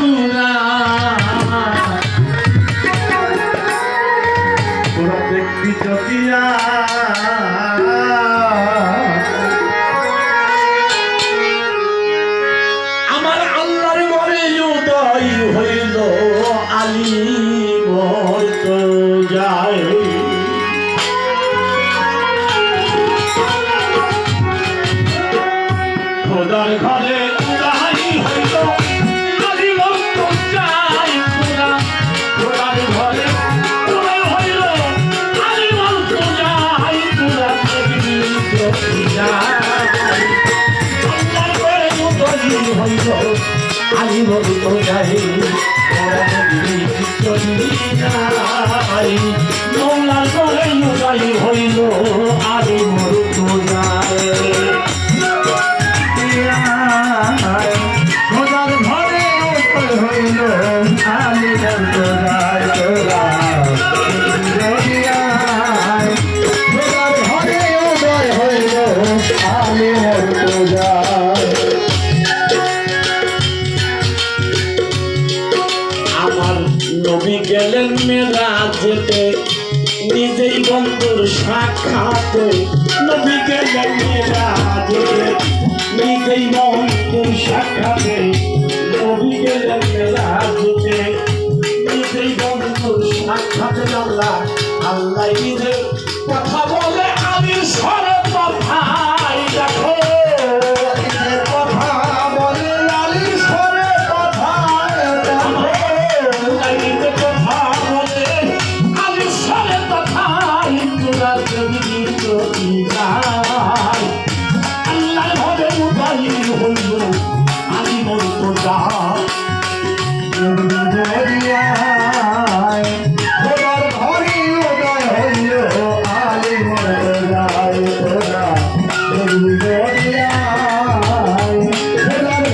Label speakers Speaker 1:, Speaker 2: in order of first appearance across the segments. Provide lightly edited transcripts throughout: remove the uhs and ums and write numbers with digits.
Speaker 1: পুরা তোরা দেখবি যদিয়া আমার আল্লাহর ঘরে উদয় হইল আলী মতো যায় খোদার ঘরে উদয় হইল আলী মতো যায় পুরা খোদার ঘরে উদয় হইল আলী মতো যায় পুরা দেখবি যদিয়া আল্লাহর ঘরে উদয় হইল আলী মতো যায় মৌলার ঘরে উদয় হইল আলী মতো যায় খোদার ঘরে উদয় হইল আলী মতো যায় খোদার ঘরে উদয় হইল আলী মতো যায় নবী গেলেন মেরাজেতে নিজেই বন্ধুর সাক্ষাতে নবী গেলেন মেরাজেতে নিজেই বন্ধুর সাক্ষাতে নবী গেলেন মেরাজেতে নিজেই বন্ধুর সাক্ষাতে আল্লাহ আল্লাহ নিজে কথা বলে আমি সরে কথাই দেখো আল্লাহ ভাবে উদয় হইল আলী মতো যায় খোদার ঘরে উদয় হইল আলী মতো যায় খোদার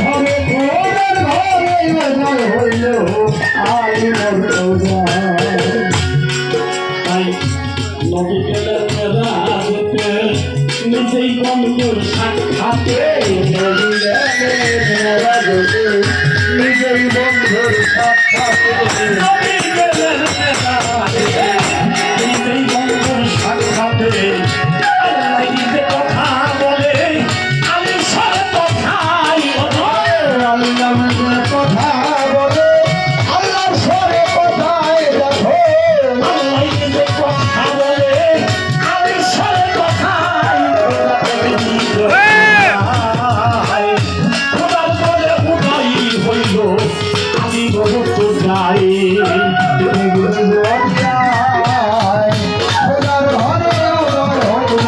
Speaker 1: ঘরে উদয় হইল আলী মতো যায় তাই নবী গেলেন মেরাজেতে নিজেই বন্ধুর সাক্ষাতে নিজেই বন্ধুর সাক্ষাতে নবী গেলেন মেরাজেতে নিজেই বন্ধুর সাক্ষাতে আল্লাহ নিজে কথা বলে আমি সব কথাই আল্লাহ কথা বলে আল্লাহ সরে কথাই দেখো আল্লাহ নিজে কথা বলে আমি সরে কথাই খোদার ঘরে উদয় হইল আমি মতো যাই খোদার ঘরে উদয় হইল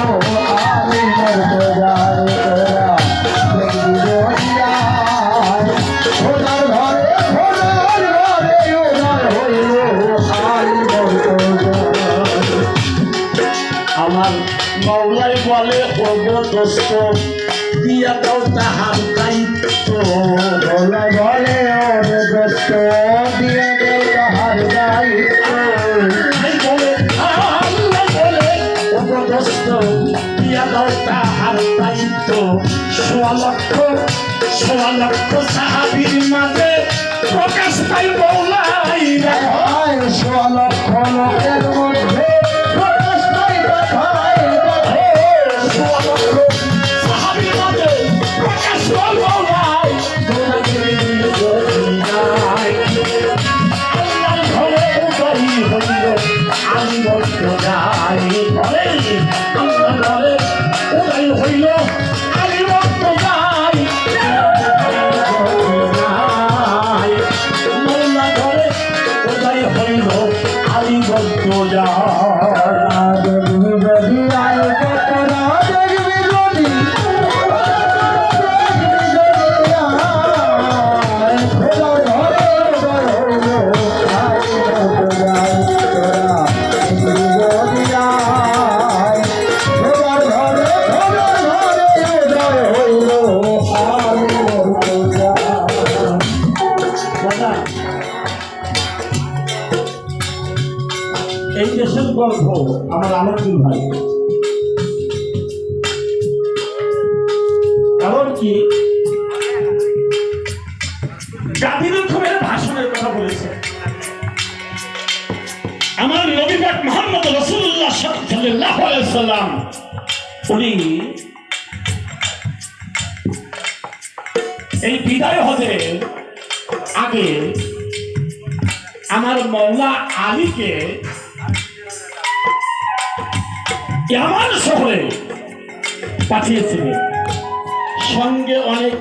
Speaker 1: আমি মতো যাই খোদার ঘরে উদয় হইল আমি মতো যাই আমার মৌলাই বলে ওগো দোস্ত দিয়া দাও তাহার দায়িত্ব মৌলাই বলে ওগো দোস্ত দিয়া দাও তাহার দায়িত্ব বলে ওগো দোস্ত দিয়া দাও তাহার দায়িত্ব 16 লক্ষ সাহাবীর মাঝে প্রকাশ পাই মৌলাই 16 লক্ষ লোকের মধ্যে প্রকাশ পাই কথাই সাহাবীর মাঝে প্রকাশ পাই মৌলাই আল্লাহর ঘরে উদয় হইল আমি মতো যাই ঘরে আল্লাহর ঘরে উদয় হইল আমি মতো যাই মৌলা ঘরে উদয় হইল আমি মতো এই দেশের গর্ব আমার আলোচনা ভাই কারণ কি জাতির রকমের ভাষা আমার নবী পাক মুহাম্মদ রাসূলুল্লাহ সাল্লাল্লাহু আলাইহি সাল্লাম উনি এই বিদায় হজের আগে আমার মওলা আলীকে ইয়ামান শহরে পাঠিয়েছিলেন, সঙ্গে অনেক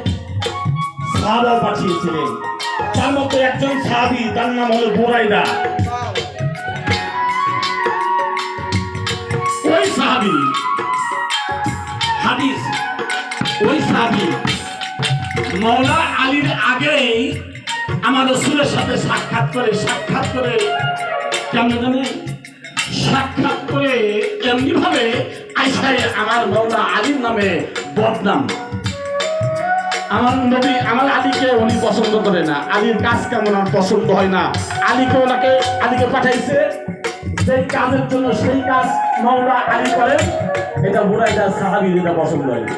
Speaker 1: সাহাবা পাঠিয়েছিলেন। তার মধ্যে একজন সাহাবী, তার নাম হলো বুরাইদা। ওই সাহাবী হাদিস, ওই সাহাবী মওলা আলীর আগেই আমার রাসূলের সাথে সাক্ষাৎ করে কেমন জানেন, সাক্ষাৎ করে এমনি ভাবে আইসায় আমার মওলা আলীর নামে বদনাম। আমার নবী আমার আলীকে উনি পছন্দ করে না, আলীর কাজ কেমন আমার পছন্দ হয় না। আলীকে পাঠাইছে সেই কাজের জন্য, সেই কাজ মওলা আলী করেন, এটা বুরাইদা সাহাবীর এটা পছন্দ হয় না।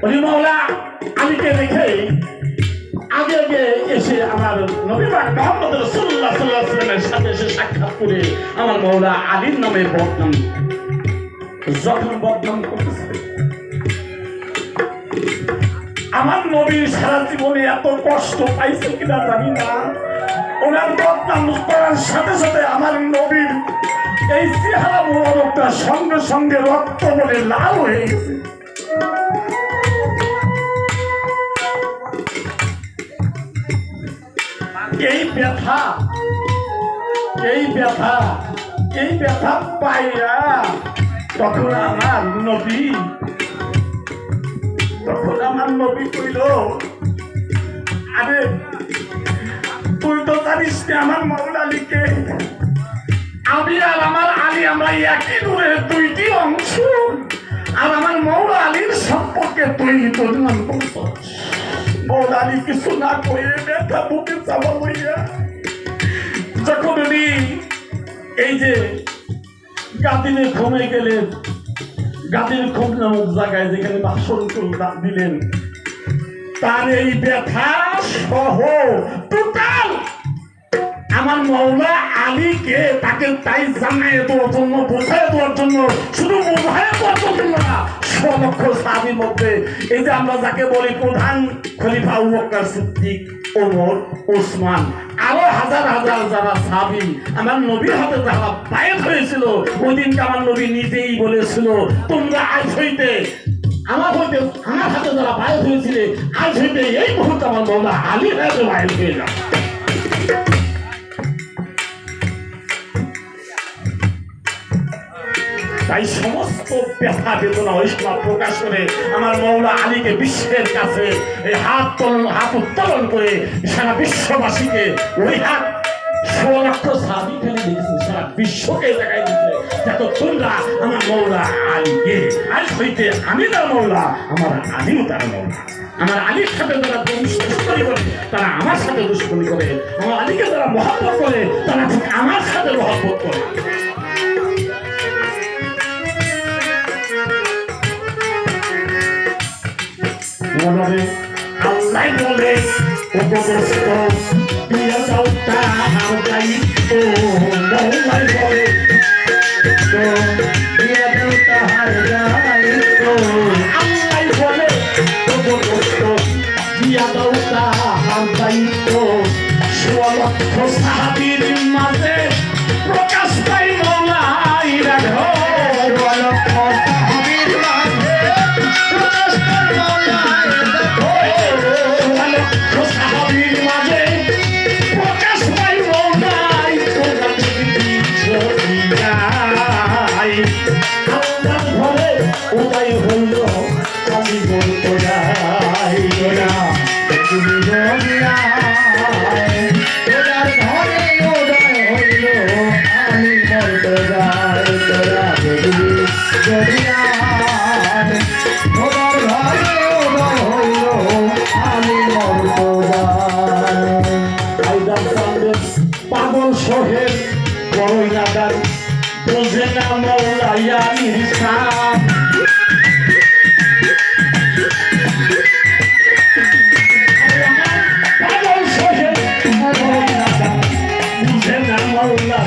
Speaker 1: উনি মওলা আলীকে দেখে আগে আগে এসে আমার নবী পাক মুহাম্মদ রাসূলুল্লাহ সাল্লাল্লাহু আলাইহি ওয়াসাল্লামের সাথে এসে সাক্ষাৎ করে আমার মওলা আলীর নামে বদনাম, যখন বদনাম করতেছে। আমার নবী সারা জীবনে এত কষ্ট পাইছে কিনা জানি না, ওনার বদনাম করার সাথে সাথে আমার নবীর এই চেহারা মোবারকটা সঙ্গে সঙ্গে রক্ত বলে লাল হয়ে গেছে। এই ব্যথা পাইয়া তখন আমার নবী কইল, আরে তুই তো জানিস না আমার মওলা আলীকে, আমি আর আমার আলী আমরা একই নূরের দুইটি অংশ, আর আমার মওলা আলীর সম্পর্কে তুই বদনাম করছিস। মওলা আলী কিছু না কয়ে ব্যথা বুকে চাপা লইয়া যখন উনি এই যে গাদিনে ঘুমে গেলেন, গাদির খুব নামক জায়গায় যেখানে বাসন দিলেন, তার এই ব্যথা সহ টোটাল আমার মওলা আলীকে তাকে তাই জানাইয়ে দেওয়ার জন্য, বোঝাই দেওয়ার জন্য, শুধু বোঝাই দেওয়ার জন্য না, 100 লক্ষ সাহাবীর মধ্যে এই যে আমরা যাকে বলি প্রধান খলিফা আবু বকর সিদ্দিক, ওমর, ওসমান, আরো হাজার হাজার যারা সাহাবী আমার নবীর হাতে যারা বায়াত হয়েছিল, ওই দিনকে আমার নবী নিজেই বলেছিল, তোমরা আজ হইতে আমার হাতে যারা বায়াত হয়েছিলে, আজ হইতে এই মুহূর্তে আমার মওলা আলীর হাতে বায়াত হয়ে যাবে। তাই সমস্ত ব্যথা বেদনা ঐষ্ণব প্রকাশ করে আমার মওলা আলীকে বিশ্বের কাছে এই হাত উত্তোলন করে সারা বিশ্ববাসীকে, ওই হাত 100 লক্ষ সাহাবী ফেলে দিয়েছে, সারা বিশ্বকে দেখাই দিচ্ছে, দেখো তোমরা আমার মওলা আলীকে, আজ হইতে আমি তার মওলা, আমার আলীও তার মওলা। আমার আলীর সাথে যারা দুশ্মনী করে তারা আমার সাথে দুশ্মনী করে, আমার আলীকে যারা মহব্বত করে তারা ঠিক আমার সাথে মহব্বত করে। আল্লাহ বলে উপদেষ্ট দিয়া যাও তাহার দায়িত্ব, মওলাই বলে দিয়া যাও তাহার দায়িত্ব, আল্লাহ বলে উপদেষ্ট দিয়া যাও তাহার দায়িত্ব। 100 লক্ষ সাহাবীর মাঝে প্রকাশ পাই মওলাই রাখো, 100 লক্ষ সাহাবীর মাঝে প্রকাশ পাই মওলাই রাখো, 100 লক্ষ সাহাবীর মাঝে প্রকাশ পাই মওলাই যাই। আল্লাহ ঘরে উদয় হইল আমি বলতে যাই, ওরা তুমি তোরার ঘরে উদয় হইল আমি বলতে যাই, তোরা তোরার ঘরে উদয় হইল আমি বলতে যাই। পাগল সোহেল বড়ই নাদার বোঝে না মওলা আলীর শান, পাগল সোহেল বড়ই নাদার বুঝে না মওলা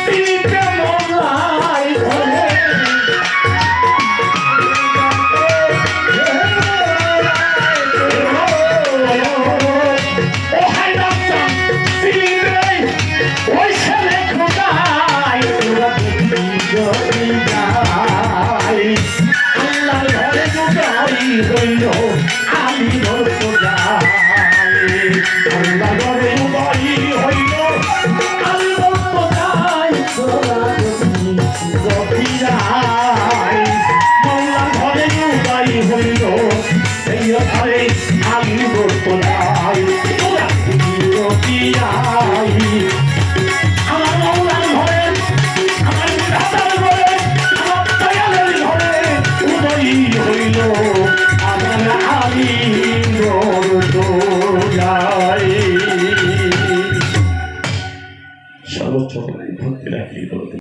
Speaker 1: পিড়িতে মলাই ধরে ও হাই রাস্তা পিড়িতে ওই ছেলে খোদাই তোরা যদি যাই আল্লাহর ঘরে জুটাই হইল আমি বলতো যাই আল্লাহর ঘরে জুটাই হইল আমি বলতো যাই তোরা যদি যাই মৌলার ঘরে জুটাই হইল সেই ঘরে আমি বলতো যাই তোরা যদি যাই আমার মৌলার ঘরে আমার দাদার ঘরে আমার দয়ালের ঘরে উদয় হইল আমার আলী যাই সর্বোচ্চ ভক্তি রাখি